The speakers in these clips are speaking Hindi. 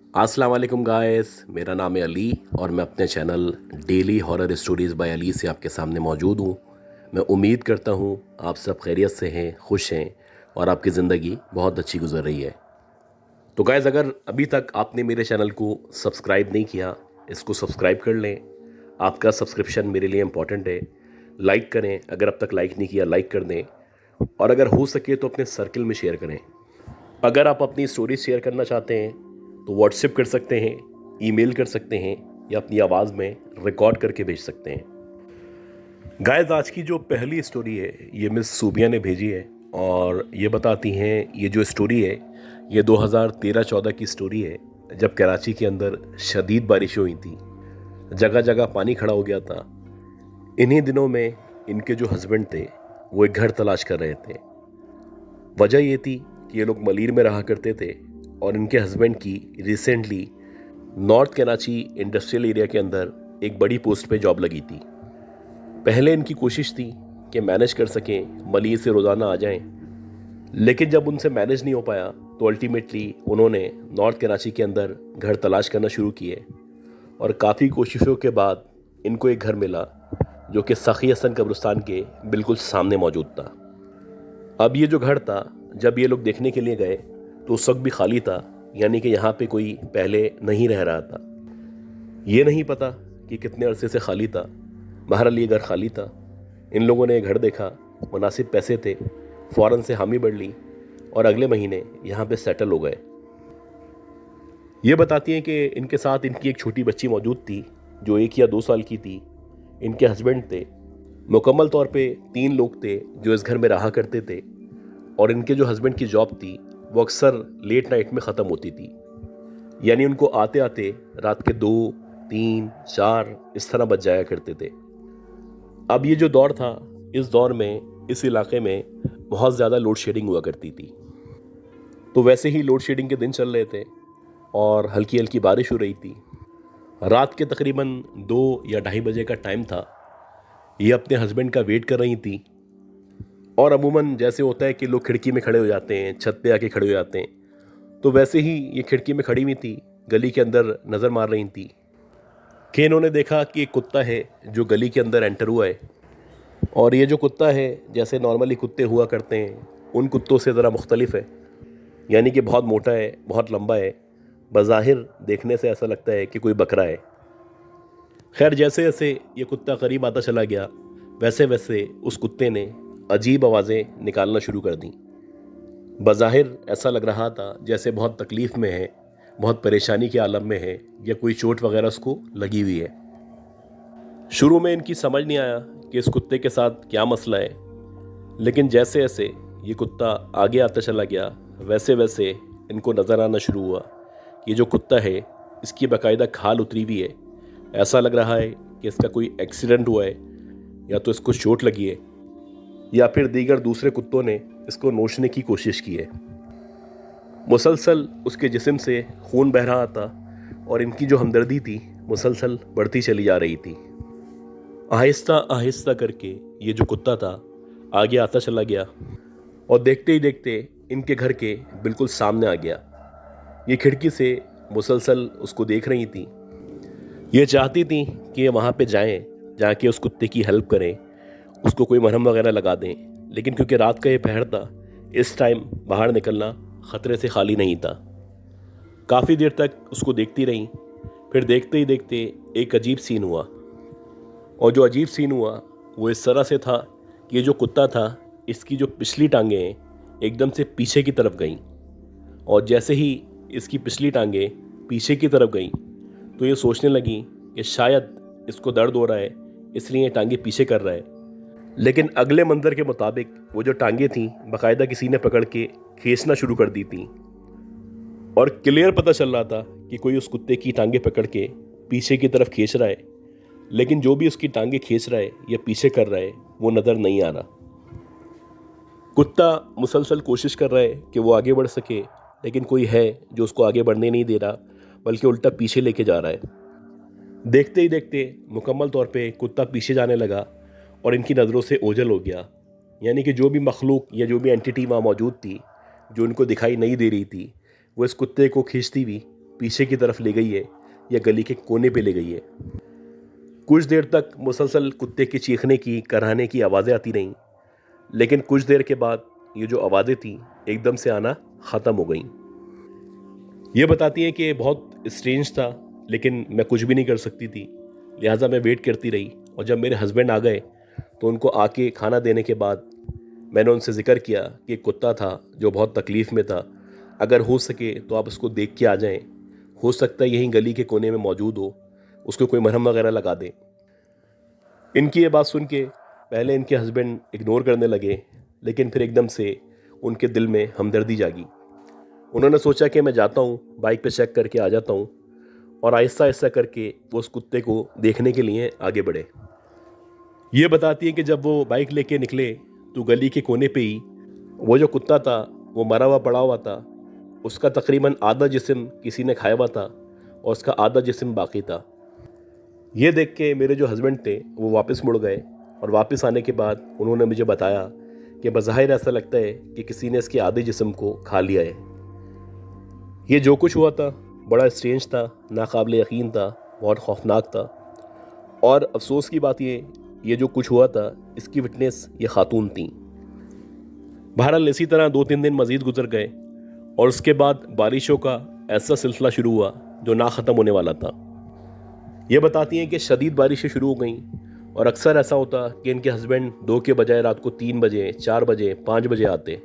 अस्सलाम वालेकुम गाइस, मेरा नाम है अली और मैं अपने channel daily horror stories by Ali से आपके सामने मौजूद हूँ। मैं उम्मीद करता हूँ आप सब खैरियत से हैं, खुश हैं और आपकी ज़िंदगी बहुत अच्छी गुजर रही है। तो गाइस, अगर अभी तक आपने मेरे चैनल को सब्सक्राइब नहीं किया, इसको सब्सक्राइब कर लें। आपका सब्सक्रिप्शन मेरे लिए इम्पॉर्टेंट है। लाइक करें, अगर अब तक लाइक नहीं किया लाइक कर दें, और अगर हो सके तो अपने सर्कल में शेयर करें। अगर आप अपनी स्टोरी शेयर करना चाहते हैं तो व्हाट्सएप कर सकते हैं, ईमेल कर सकते हैं या अपनी आवाज़ में रिकॉर्ड करके भेज सकते हैं। गाइस, आज की जो पहली स्टोरी है ये मिस सूबिया ने भेजी है और ये बताती हैं, ये जो स्टोरी है ये 2013-14 की स्टोरी है, जब कराची के अंदर शदीद बारिशें हुई थी, जगह जगह पानी खड़ा हो गया था। इन्हीं दिनों में इनके जो हस्बैंड थे वो एक घर तलाश कर रहे थे। वजह ये थी कि ये लोग मलीर में रहा करते थे और इनके हस्बैंड की recently north Karachi industrial area के अंदर एक बड़ी पोस्ट पे जॉब लगी थी। पहले इनकी कोशिश थी कि मैनेज कर सकें, मलीर से रोज़ाना आ जाएं, लेकिन जब उनसे मैनेज नहीं हो पाया तो अल्टीमेटली उन्होंने नॉर्थ कराची के अंदर घर तलाश करना शुरू किए और काफ़ी कोशिशों के बाद इनको एक घर मिला जो कि सखी हसन कब्रिस्तान के बिल्कुल सामने मौजूद था। अब ये जो घर था, जब ये लोग देखने के लिए गए तो उस वक्त भी खाली था, यानी कि यहाँ पे कोई पहले नहीं रह रहा था। ये नहीं पता कि कितने अरसे से खाली था, बहरहाल ये घर खाली था। इन लोगों ने ये घर देखा, मुनासिब पैसे थे, फ़ौरन से हामी भर ली और अगले महीने यहाँ पे सेटल हो गए। ये बताती हैं कि इनके साथ इनकी एक छोटी बच्ची मौजूद थी जो 1 या 2 साल की थी। इनके हस्बैंड थे। मुकम्मल तौर पे 3 लोग थे जो इस घर में रहा करते थे और इनके जो हस्बैंड की जॉब थी वो अक्सर लेट नाइट में ख़त्म होती थी, यानी उनको आते आते रात के 2, 3, 4 इस तरह बज जाया करते थे। अब ये जो दौर था, इस दौर में इस इलाके में बहुत ज़्यादा लोड शेडिंग हुआ करती थी। तो वैसे ही लोड शेडिंग के दिन चल रहे थे और हल्की हल्की बारिश हो रही थी। रात के तकरीबन 2 या 2:30 बजे का टाइम था। ये अपने हस्बैंड का वेट कर रही थी और अमूमन जैसे होता है कि लोग खिड़की में खड़े हो जाते हैं, छत पे आके खड़े हो जाते हैं, तो वैसे ही ये खिड़की में खड़ी हुई थी, गली के अंदर नज़र मार रही थी कि इन्होंने देखा कि एक कुत्ता है जो गली के अंदर एंटर हुआ है। और ये जो कुत्ता है, जैसे नॉर्मली कुत्ते हुआ करते हैं, उन कुत्तों से ज़रा मुख्तलिफ है, यानी कि बहुत मोटा है, बहुत लंबा है। बज़ाहिर देखने से ऐसा लगता है कि कोई बकरा है। खैर, जैसे जैसे ये कुत्ता करीब आता चला गया, वैसे वैसे उस कुत्ते ने अजीब आवाज़ें निकालना शुरू कर दी। बज़ाहिर ऐसा लग रहा था जैसे बहुत तकलीफ़ में है, बहुत परेशानी के आलम में है या कोई चोट वगैरह उसको लगी हुई है। शुरू में इनकी समझ नहीं आया कि इस कुत्ते के साथ क्या मसला है, लेकिन जैसे जैसे ये कुत्ता आगे आता चला गया, वैसे वैसे इनको नज़र आना शुरू हुआ कि ये जो कुत्ता है इसकी बाकायदा खाल उतरी हुई है। ऐसा लग रहा है कि इसका कोई एक्सीडेंट हुआ है, या तो इसको चोट लगी है या फिर दीगर दूसरे कुत्तों ने इसको नोचने की कोशिश की है। मुसलसल उसके जिस्म से खून बह रहा था और इनकी जो हमदर्दी थी मुसलसल बढ़ती चली जा रही थी। आहिस्ता आहिस्ता करके ये जो कुत्ता था आगे आता चला गया और देखते ही देखते इनके घर के बिल्कुल सामने आ गया। ये खिड़की से मुसलसल उसको देख रही थी। ये चाहती थी कि ये वहाँ पे जाएं, जाके उस कुत्ते की हेल्प करें, उसको कोई मरहम वगैरह लगा दें, लेकिन क्योंकि रात का ये पहर था, इस टाइम बाहर निकलना ख़तरे से खाली नहीं था। काफ़ी देर तक उसको देखती रहीं, फिर देखते ही देखते एक अजीब सीन हुआ। और जो अजीब सीन हुआ वो इस तरह से था कि ये जो कुत्ता था, इसकी जो पिछली टांगें हैं एकदम से पीछे की तरफ गईं, और जैसे ही इसकी पिछली टांगें पीछे की तरफ गईं तो ये सोचने लगी कि शायद इसको दर्द हो रहा है, इसलिए ये टांगें पीछे कर रहा है। लेकिन अगले मंजर के मुताबिक वो जो टांगें थीं बाकायदा किसी ने पकड़ के खींचना शुरू कर दी थी और क्लियर पता चल रहा था कि कोई उस कुत्ते की टांगें पकड़ के पीछे की तरफ खींच रहा है, लेकिन जो भी उसकी टांगें खींच रहा है या पीछे कर रहा है वो नज़र नहीं आ रहा। कुत्ता मुसलसल कोशिश कर रहा है कि वो आगे बढ़ सके, लेकिन कोई है जो उसको आगे बढ़ने नहीं दे रहा, बल्कि उल्टा पीछे लेके जा रहा है। देखते ही देखते मुकम्मल तौर पे कुत्ता पीछे जाने लगा और इनकी नज़रों से ओझल हो गया, यानी कि जो भी मखलूक या जो भी एंटिटी वहाँ मौजूद थी जो उनको दिखाई नहीं दे रही थी, वो इस कुत्ते को खींचती हुई पीछे की तरफ ले गई है या गली के कोने पे ले गई है। कुछ देर तक मुसलसल कुत्ते की चीखने की, कराहने की आवाज़ें आती रहीं, लेकिन कुछ देर के बाद ये जो आवाज़ें थीं एकदम से आना ख़त्म हो गईं। ये बताती हैं कि ये बहुत स्ट्रेंज था, लेकिन मैं कुछ भी नहीं कर सकती थी, लिहाजा मैं वेट करती रही। और जब मेरे हस्बैंड आ गए तो उनको आके खाना देने के बाद मैंने उनसे ज़िक्र किया कि एक कुत्ता था जो बहुत तकलीफ़ में था, अगर हो सके तो आप उसको देख के आ जाएं, हो सकता है यहीं गली के कोने में मौजूद हो, उसको कोई मरहम वगैरह लगा दें। इनकी ये बात सुन के पहले इनके हस्बैंड इग्नोर करने लगे, लेकिन फिर एकदम से उनके दिल में हमदर्दी जागी। उन्होंने सोचा कि मैं जाता हूँ, बाइक पे चेक करके आ जाता हूँ, और आहिस्ता आहिस्ता करके वो उस कुत्ते को देखने के लिए आगे बढ़े। ये बताती है कि जब वो बाइक लेके निकले तो गली के कोने पे ही वो जो कुत्ता था वो मरा हुआ पड़ा हुआ था। उसका तकरीबन आधा जिस्म किसी ने खाया हुआ था और उसका आधा जिस्म बाकी था। ये देख के मेरे जो हस्बैंड थे वो वापस मुड़ गए, और वापस आने के बाद उन्होंने मुझे बताया कि बज़ाहिर ऐसा लगता है कि किसी ने इसके आधे जिस्म को खा लिया है। ये जो कुछ हुआ था बड़ा स्ट्रेंज था, नाकाबिल यकीन था, बहुत खौफनाक था। और अफसोस की बात ये जो कुछ हुआ था इसकी विटनेस ये खातून थी। बहरहाल इसी तरह 2-3 दिन मज़ीद गुजर गए और उसके बाद बारिशों का ऐसा सिलसिला शुरू हुआ जो ना ख़त्म होने वाला था। ये बताती हैं कि शदीद बारिशें शुरू हो गईं, और अक्सर ऐसा होता कि इनके हस्बैंड 2 के बजाय रात को 3 बजे, 4 बजे, 5 बजे आते।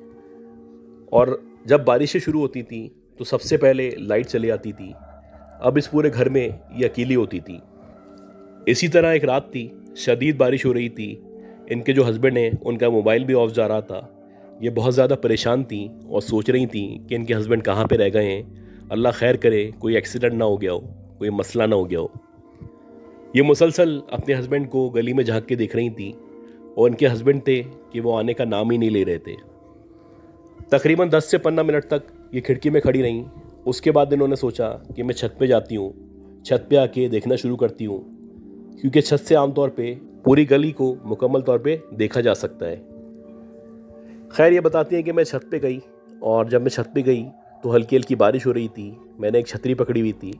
और जब बारिशें शुरू होती थी तो सबसे पहले लाइट चली आती थी। अब इस पूरे घर में ये अकेली होती थी। इसी तरह एक रात थी, शदीद बारिश हो रही थी। इनके जो हस्बैंड हैं उनका मोबाइल भी ऑफ जा रहा था। ये बहुत ज़्यादा परेशान थी और सोच रही थी कि इनके हस्बैंड कहाँ पे रह गए हैं, अल्लाह खैर करे कोई एक्सीडेंट ना हो गया हो, कोई मसला ना हो गया हो। ये मुसलसल अपने हस्बैंड को गली में झांक के देख रही थी, और इनके हस्बैंड थे कि वो आने का नाम ही नहीं ले रहे थे। तकरीबन 10 से 15 मिनट तक ये खिड़की में खड़ी रहीं। उसके बाद इन्होंने सोचा कि मैं छत पे जाती हूँ, छत पे आके देखना शुरू करती हूँ, क्योंकि छत से आमतौर पे पूरी गली को मुकम्मल तौर पे देखा जा सकता है। खैर ये बताती हैं कि मैं छत पे गई, और जब मैं छत पे गई तो हल्की हल्की बारिश हो रही थी। मैंने एक छतरी पकड़ी हुई थी,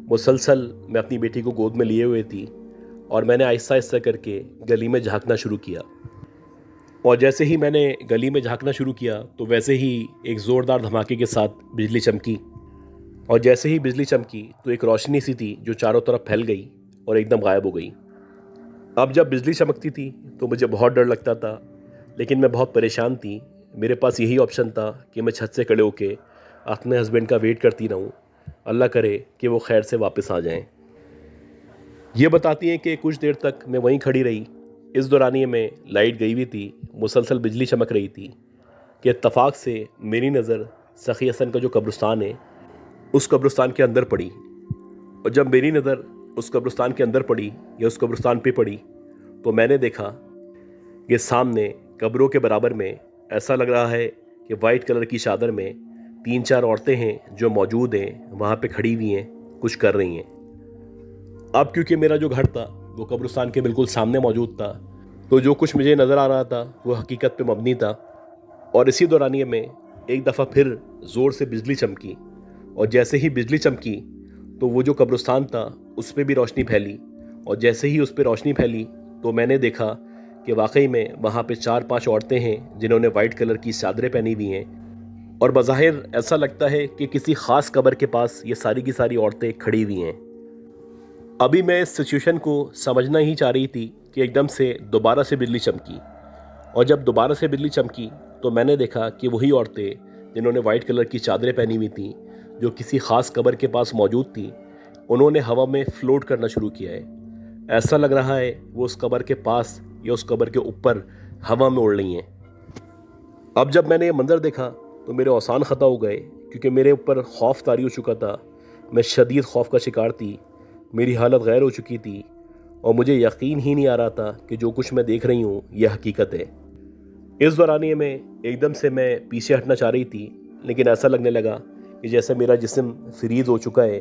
मुसलसल मैं अपनी बेटी को गोद में लिए हुए थी, और मैंने आहिस्ता आहिस्ता करके गली में झांकना शुरू किया। और जैसे ही मैंने गली में झांकना शुरू किया तो वैसे ही एक ज़ोरदार धमाके के साथ बिजली चमकी, और जैसे ही बिजली चमकी तो एक रोशनी सी थी जो चारों तरफ फैल गई और एकदम गायब हो गई। अब जब बिजली चमकती थी तो मुझे बहुत डर लगता था, लेकिन मैं बहुत परेशान थी। मेरे पास यही ऑप्शन था कि मैं छत से खड़े होकर अपने हस्बैंड का वेट करती रहूं, अल्लाह करे कि वो खैर से वापस आ जाएं। ये बताती हैं कि कुछ देर तक मैं वहीं खड़ी रही। इस दौरानिए में लाइट गई हुई थी, मुसलसल बिजली चमक रही थी कि इत्तफाक से मेरी नज़र सखी हसन का जो कब्रिस्तान है उस कब्रिस्तान के अंदर पड़ी। और जब मेरी नज़र उस कब्रिस्तान के अंदर पड़ी या उस कब्रिस्तान पे पड़ी तो मैंने देखा कि सामने कब्रों के बराबर में ऐसा लग रहा है कि वाइट कलर की चादर में 3-4 औरतें हैं जो मौजूद हैं, वहाँ पे खड़ी हुई हैं, कुछ कर रही हैं। अब क्योंकि मेरा जो घर था वो कब्रिस्तान के बिल्कुल सामने मौजूद था, तो जो कुछ मुझे नज़र आ रहा था वो हकीकत पे मबनी था। और इसी दौरानिए में एक दफ़ा फिर ज़ोर से बिजली चमकी, और जैसे ही बिजली चमकी तो वो जो कब्रिस्तान था उस पर भी रोशनी फैली। और जैसे ही उस पर रोशनी फैली तो मैंने देखा कि वाकई में वहाँ पे 4-5 औरतें हैं जिन्होंने वाइट कलर की चादरें पहनी हुई हैं, और बज़ाहिर ऐसा लगता है कि किसी ख़ास कब्र के पास ये सारी की सारी औरतें खड़ी हुई हैं। अभी मैं इस सिचुएशन को समझना ही चाह रही थी कि एकदम से दोबारा से बिजली चमकी, और जब दोबारा से बिजली चमकी तो मैंने देखा कि वही औरतें जिन्होंने वाइट कलर की चादरें पहनी हुई थी, जो किसी ख़ास कब्र के पास मौजूद थी, उन्होंने हवा में फ़्लोट करना शुरू किया है। ऐसा लग रहा है वो उस कब्र के पास या उस कब्र के ऊपर हवा में उड़ रही हैं। अब जब मैंने ये मंज़र देखा तो मेरे औसान ख़ता हो गए, क्योंकि मेरे ऊपर खौफ तारी हो चुका था। मैं शदीद खौफ का शिकार थी, मेरी हालत गैर हो चुकी थी, और मुझे यकीन ही नहीं आ रहा था कि जो कुछ मैं देख रही हूँ यह हकीकत है। इस दौरानिए में एकदम से मैं पीछे हटना चाह रही थी, लेकिन ऐसा लगने लगा कि जैसे मेरा जिस्म फ्रीज़ हो चुका है,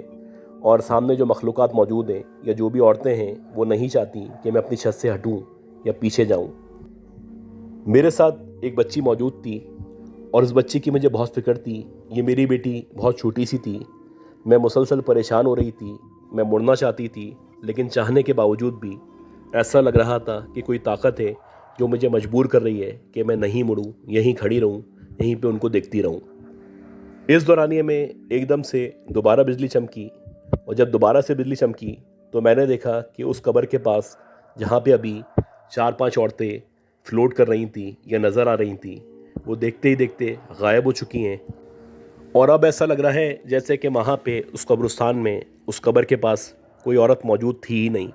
और सामने जो मखलूक़ात मौजूद हैं या जो भी औरतें हैं वो नहीं चाहती कि मैं अपनी छत से हटूँ या पीछे जाऊँ। मेरे साथ एक बच्ची मौजूद थी, और उस बच्ची की मुझे बहुत फ़िक्र थी। ये मेरी बेटी बहुत छोटी सी थी, मैं मुसलसल परेशान हो रही थी। मैं मुड़ना चाहती थी, लेकिन चाहने के बावजूद भी ऐसा लग रहा था कि कोई ताकत है जो मुझे मजबूर कर रही है कि मैं नहीं मुड़ूं, यहीं खड़ी रहूं, यहीं पे उनको देखती रहूं। इस दौरानिए में एकदम से दोबारा बिजली चमकी, और जब दोबारा से बिजली चमकी तो मैंने देखा कि उस कब्र के पास, जहाँ पे अभी 4-5 औरतें फ्लोट कर रही थी या नज़र आ रही थी, वो देखते ही देखते गायब हो चुकी हैं। और अब ऐसा लग रहा है जैसे कि वहाँ पे उस कब्रिस्तान में, उस कब्र के पास कोई औरत मौजूद थी ही नहीं।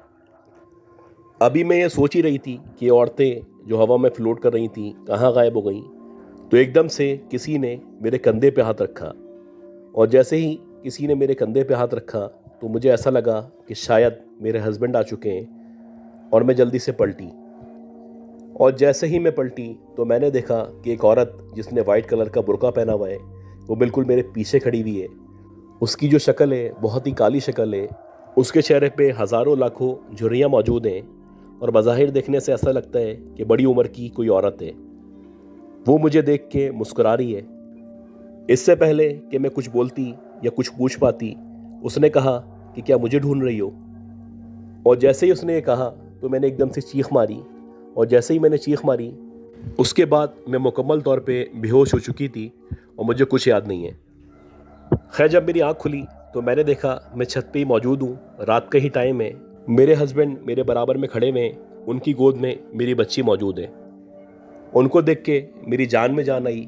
अभी मैं ये सोच ही रही थी कि औरतें जो हवा में फ्लोट कर रही थी कहाँ गायब हो गई, तो एकदम से किसी ने मेरे कंधे पे हाथ रखा। और जैसे ही किसी ने मेरे कंधे पे हाथ रखा तो मुझे ऐसा लगा कि शायद मेरे हस्बैंड आ चुके हैं। और मैं जल्दी से पलटी, और जैसे ही मैं पलटी तो मैंने देखा कि एक औरत जिसने वाइट कलर का बुर्का पहना हुआ है वो बिल्कुल मेरे पीछे खड़ी हुई है। उसकी जो शक्ल है बहुत ही काली शक्ल है। उसके चेहरे पे हज़ारों लाखों झुर्रियाँ मौजूद हैं, और बज़ाहिर देखने से ऐसा लगता है कि बड़ी उम्र की कोई औरत है। वो मुझे देख के मुस्कुरा रही है। इससे पहले कि मैं कुछ बोलती या कुछ पूछ पाती, उसने कहा कि क्या मुझे ढूंढ रही हो। और जैसे ही उसने ये कहा तो मैंने एकदम से चीख मारी, और जैसे ही मैंने चीख मारी उसके बाद मैं मुकम्मल तौर पे बेहोश हो चुकी थी और मुझे कुछ याद नहीं है। खैर, जब मेरी आँख खुली तो मैंने देखा मैं छत पे ही मौजूद हूँ। रात का ही टाइम है। मेरे हस्बैंड मेरे बराबर में खड़े हुए हैं। उनकी गोद में मेरी बच्ची मौजूद है। उनको देख के मेरी जान में जान आई,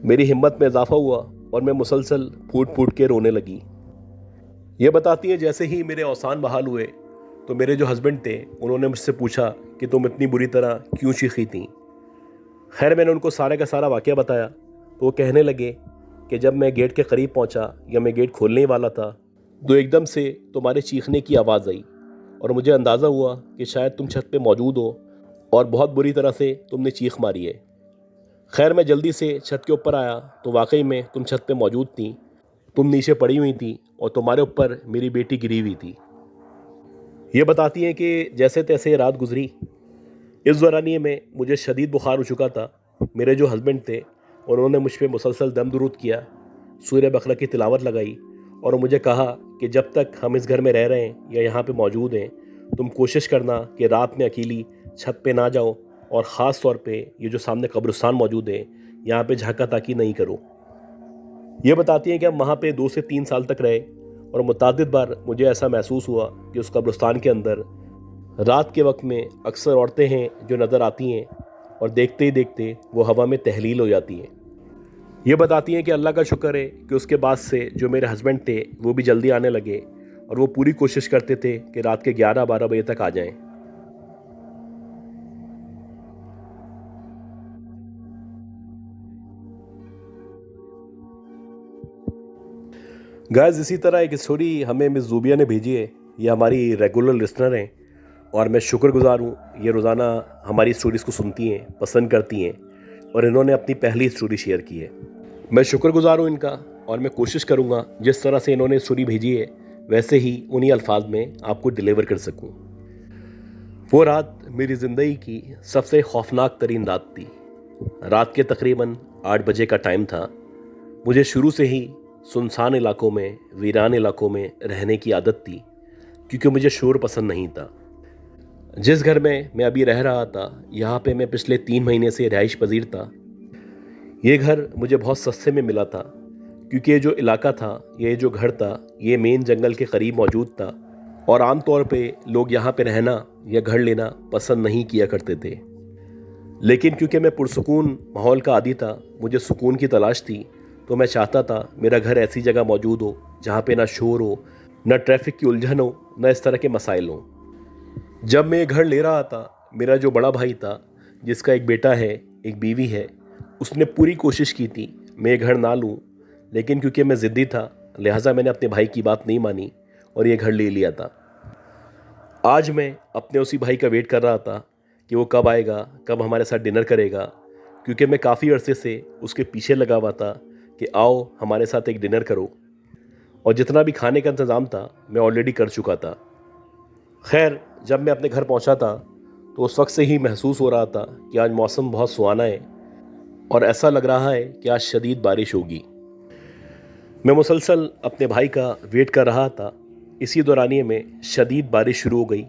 मेरी हिम्मत में इजाफा हुआ, और मैं मुसलसल फूट फूट के रोने लगी। ये बताती है जैसे ही मेरे औसान बहाल हुए तो मेरे जो हस्बैंड थे उन्होंने मुझसे पूछा कि तुम इतनी बुरी तरह क्यों चीखी थी। खैर, मैंने उनको सारा का सारा वाक़या बताया तो वो कहने लगे कि जब मैं गेट के करीब पहुंचा या मैं गेट खोलने ही वाला था तो एकदम से तुम्हारे चीखने की आवाज़ आई, और मुझे अंदाज़ा हुआ कि शायद तुम छत पे मौजूद हो और बहुत बुरी तरह से तुमने चीख मारी है। खैर, मैं जल्दी से छत के ऊपर आया तो वाकई में तुम छत पे मौजूद थी। तुम नीचे पड़ी हुई थी और तुम्हारे ऊपर मेरी बेटी गिरी हुई थी। ये बताती हैं कि जैसे तैसे रात गुजरी। इस दौरानिए में मुझे शदीद बुखार हो चुका था। मेरे जो हस्बैंड थे उन्होंने मुझ पर मुसलसल दम दुरूद किया, सूरह बकरा की तिलावत लगाई, और मुझे कहा कि जब तक हम इस घर में रह रहे हैं या यहाँ पे मौजूद हैं, तुम कोशिश करना कि रात में अकेली छत पे ना जाओ, और ख़ास तौर पे ये जो सामने कब्रिस्तान मौजूद है यहाँ पे झाँका ताकी नहीं करो। ये बताती हैं कि हम वहाँ पे 2 से 3 साल तक रहे, और मुतअद्दिद बार मुझे ऐसा महसूस हुआ कि उस कब्रिस्तान के अंदर रात के वक्त में अक्सर औरतें हैं जो नज़र आती हैं, और देखते ही देखते वो हवा में तहलील हो जाती हैं। ये बताती हैं कि अल्लाह का शुक्र है कि उसके बाद से जो मेरे हस्बैंड थे वो भी जल्दी आने लगे, और वो पूरी कोशिश करते थे कि रात के 11-12 बजे तक आ जाएं। गाइस, इसी तरह एक स्टोरी हमें मिस ज़ूबिया ने भेजी है। ये हमारी रेगुलर लिसनर हैं, और मैं शुक्रगुजार हूँ। ये रोज़ाना हमारी स्टोरीज़ को सुनती हैं, पसंद करती हैं, और इन्होंने अपनी पहली स्टोरी शेयर की है। मैं शुक्रगुजार हूँ इनका, और मैं कोशिश करूँगा जिस तरह से इन्होंने स्टोरी भेजी है वैसे ही उन्हीं अल्फाज में आपको डिलीवर कर सकूँ। वो रात मेरी ज़िंदगी की सबसे खौफनाक तरीन रात थी। रात के तकरीबन 8 बजे का टाइम था। मुझे शुरू से ही सुनसान इलाकों में, वीरान इलाकों में रहने की आदत थी, क्योंकि मुझे शोर पसंद नहीं था। जिस घर में मैं अभी रह रहा था यहाँ पे मैं पिछले 3 महीने से रिहाइश पजीर था। ये घर मुझे बहुत सस्ते में मिला था, क्योंकि ये जो इलाका था, ये जो घर था, ये मेन जंगल के करीब मौजूद था, और आम तौर पे लोग यहाँ पे रहना या घर लेना पसंद नहीं किया करते थे। लेकिन क्योंकि मैं पुरसुकून माहौल का आदी था, मुझे सुकून की तलाश थी, तो मैं चाहता था मेरा घर ऐसी जगह मौजूद हो जहाँ पे ना शोर हो, ना ट्रैफिक की उलझन हो, ना इस तरह के मसाइल हों। जब मैं ये घर ले रहा था, मेरा जो बड़ा भाई था, जिसका एक बेटा है, एक बीवी है, उसने पूरी कोशिश की थी मैं ये घर ना लूँ, लेकिन क्योंकि मैं ज़िद्दी था लिहाजा मैंने अपने भाई की बात नहीं मानी और ये घर ले लिया था। आज मैं अपने उसी भाई का वेट कर रहा था कि वो कब आएगा, कब हमारे साथ डिनर करेगा, क्योंकि मैं काफ़ी अरसे से उसके पीछे लगा हुआ था कि आओ हमारे साथ एक डिनर करो, और जितना भी खाने का इंतज़ाम था मैं ऑलरेडी कर चुका था। खैर, जब मैं अपने घर पहुंचा था तो उस वक्त से ही महसूस हो रहा था कि आज मौसम बहुत सुहाना है, और ऐसा लग रहा है कि आज शदीद बारिश होगी। मैं मुसलसल अपने भाई का वेट कर रहा था। इसी दौरानिए में शदीद बारिश शुरू हो गई।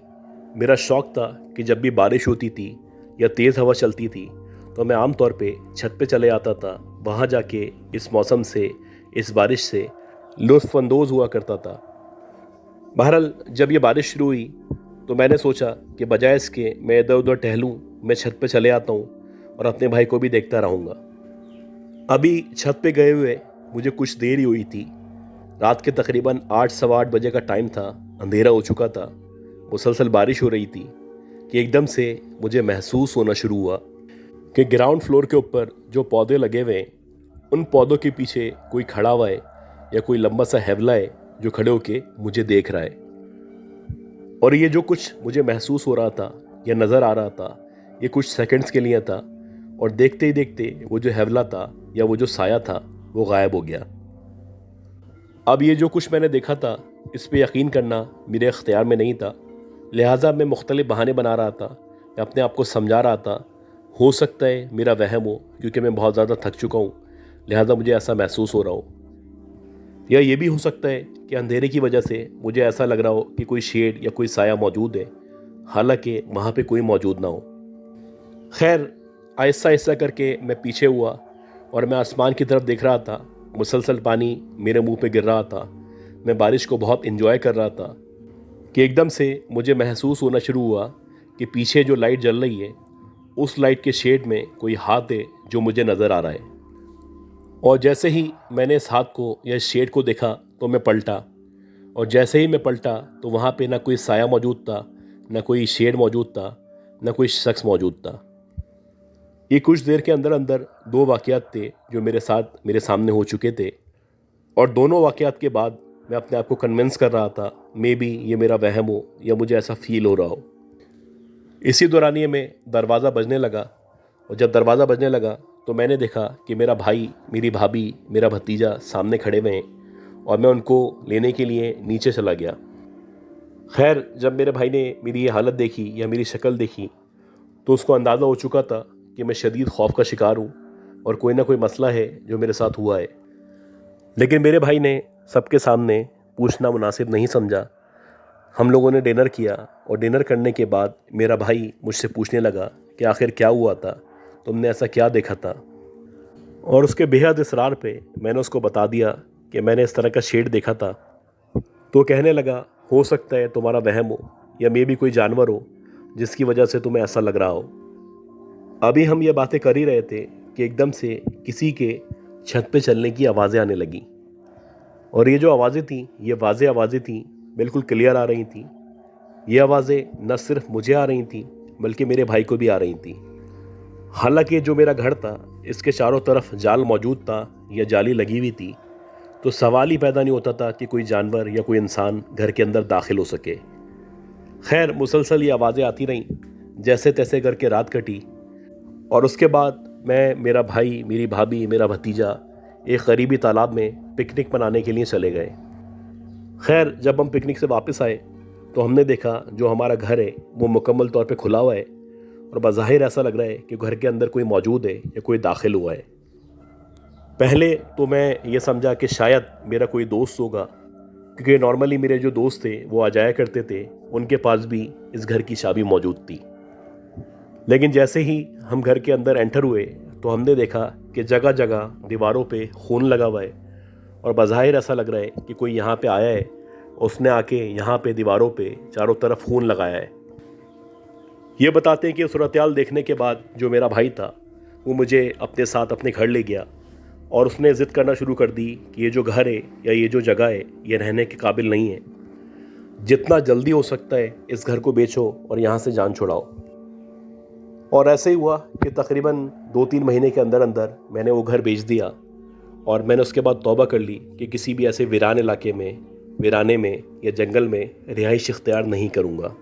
मेरा शौक़ था कि जब भी बारिश होती थी या तेज़ हवा चलती थी तो मैं आम तौर पे छत पे चले आता था। वहाँ जाके इस मौसम से, इस बारिश से लुत्फ़अंदोज़ हुआ करता था। बहरहाल जब ये बारिश शुरू हुई तो मैंने सोचा कि बजाय इसके मैं इधर उधर टहलूँ, मैं छत पे चले आता हूँ और अपने भाई को भी देखता रहूँगा। अभी छत पे गए हुए मुझे कुछ देर ही हुई थी। रात के तकरीबन 8 सवा 8 बजे का टाइम था। अंधेरा हो चुका था, मुसलसल बारिश हो रही थी कि एकदम से मुझे महसूस होना शुरू हुआ कि ग्राउंड फ्लोर के ऊपर जो पौधे लगे हुए हैं उन पौधों के पीछे कोई खड़ा हुआ है या कोई लंबा सा हैवला है जो खड़े होके मुझे देख रहा है। और ये जो कुछ मुझे महसूस हो रहा था या नज़र आ रहा था, ये कुछ सेकंड्स के लिए था और देखते ही देखते वो जो हैवला था या वो जो साया था वो गायब हो गया। अब ये जो कुछ मैंने देखा था इस पे यकीन करना मेरे इख्तियार में नहीं था, लिहाजा मैं मुख्तलिफ बहाने बना रहा था या अपने आप को समझा रहा था हो सकता है मेरा वहम हो क्योंकि मैं बहुत ज़्यादा थक चुका हूँ, लिहाजा मुझे ऐसा महसूस हो रहा हो। या ये भी हो सकता है कि अंधेरे की वजह से मुझे ऐसा लग रहा हो कि कोई शेड या कोई साया मौजूद है, हालांकि वहाँ पे कोई मौजूद ना हो। खैर आहिस्ता आहिस्ता करके मैं पीछे हुआ और मैं आसमान की तरफ देख रहा था। मुसलसल पानी मेरे मुंह पे गिर रहा था। मैं बारिश को बहुत एंजॉय कर रहा था कि एकदम से मुझे महसूस होना शुरू हुआ कि पीछे जो लाइट जल रही है उस लाइट के शेड में कोई हाथ है जो मुझे नज़र आ रहा है। और जैसे ही मैंने इस हाथ को या इस शेड को देखा तो मैं पलटा, और जैसे ही मैं पलटा तो वहाँ पे ना कोई साया मौजूद था, ना कोई शेड मौजूद था, ना कोई शख्स मौजूद था। ये कुछ देर के अंदर अंदर दो वाक़यात थे जो मेरे सामने हो चुके थे, और दोनों वाक़यात के बाद मैं अपने आप को कन्विंस कर रहा था मे बी ये मेरा वहम हो या मुझे ऐसा फ़ील हो रहा हो। इसी दौरानिए में दरवाज़ा बजने लगा, और जब दरवाज़ा बजने लगा तो मैंने देखा कि मेरा भाई, मेरी भाभी, मेरा भतीजा सामने खड़े हुए हैं और मैं उनको लेने के लिए नीचे चला गया। खैर जब मेरे भाई ने मेरी ये हालत देखी या मेरी शक्ल देखी तो उसको अंदाज़ा हो चुका था कि मैं शदीद खौफ का शिकार हूँ और कोई ना कोई मसला है जो मेरे साथ हुआ है। लेकिन मेरे भाई ने सबके सामने पूछना मुनासिब नहीं समझा। हम लोगों ने डिनर किया और डिनर करने के बाद मेरा भाई मुझसे पूछने लगा कि आखिर क्या हुआ था, तुमने ऐसा क्या देखा था। और उसके बेहद इसरार पे मैंने उसको बता दिया कि मैंने इस तरह का शेड देखा था। तो कहने लगा हो सकता है तुम्हारा वहम हो या मे भी कोई जानवर हो जिसकी वजह से तुम्हें ऐसा लग रहा हो। अभी हम ये बातें कर ही रहे थे कि एकदम से किसी के छत पे चलने की आवाज़ें आने लगी, और ये जो आवाज़ें थीं ये वाज़ेह आवाज़ें थीं, बिल्कुल क्लियर आ रही थीं। ये आवाज़ें न सिर्फ मुझे आ रही थीं बल्कि मेरे भाई को भी आ रही थीं। हालांकि जो मेरा घर था इसके चारों तरफ जाल मौजूद था या जाली लगी हुई थी, तो सवाल ही पैदा नहीं होता था कि कोई जानवर या कोई इंसान घर के अंदर दाखिल हो सके। खैर मुसलसल ये आवाज़ें आती रहीं, जैसे तैसे करके रात कटी, और उसके बाद मैं, मेरा भाई, मेरी भाभी, मेरा भतीजा एक करीबी तालाब में पिकनिक मनाने के लिए चले गए। खैर जब हम पिकनिक से वापस आए तो हमने देखा जो हमारा घर है वो मुकम्मल तौर पे खुला हुआ है, और बज़ाहिर ऐसा लग रहा है कि घर के अंदर कोई मौजूद है या कोई दाखिल हुआ है। पहले तो मैं ये समझा कि शायद मेरा कोई दोस्त होगा, क्योंकि नॉर्मली मेरे जो दोस्त थे वो आ जाया करते थे, उनके पास भी इस घर की चाबी मौजूद थी। लेकिन जैसे ही हम घर के अंदर एंटर हुए तो हमने देखा कि जगह जगह दीवारों पे खून लगा हुआ है, और बज़ाहिर ऐसा लग रहा है कि कोई यहाँ पे आया है, उसने आके यहाँ पे दीवारों पे चारों तरफ खून लगाया है। ये बताते हैं कि सूरत-ए-हाल देखने के बाद जो मेरा भाई था वो मुझे अपने साथ अपने घर ले गया, और उसने ज़िद करना शुरू कर दी कि ये जो घर है या ये जो जगह है ये रहने के काबिल नहीं है, जितना जल्दी हो सकता है इस घर को बेचो और यहाँ से जान छुड़ाओ। और ऐसे ही हुआ कि तकरीबन 2-3 महीने के अंदर अंदर मैंने वो घर बेच दिया, और मैंने उसके बाद तौबा कर ली कि किसी भी ऐसे वीरान इलाके में, वीराने में या जंगल में रिहाइश इख्तियार नहीं करूँगा।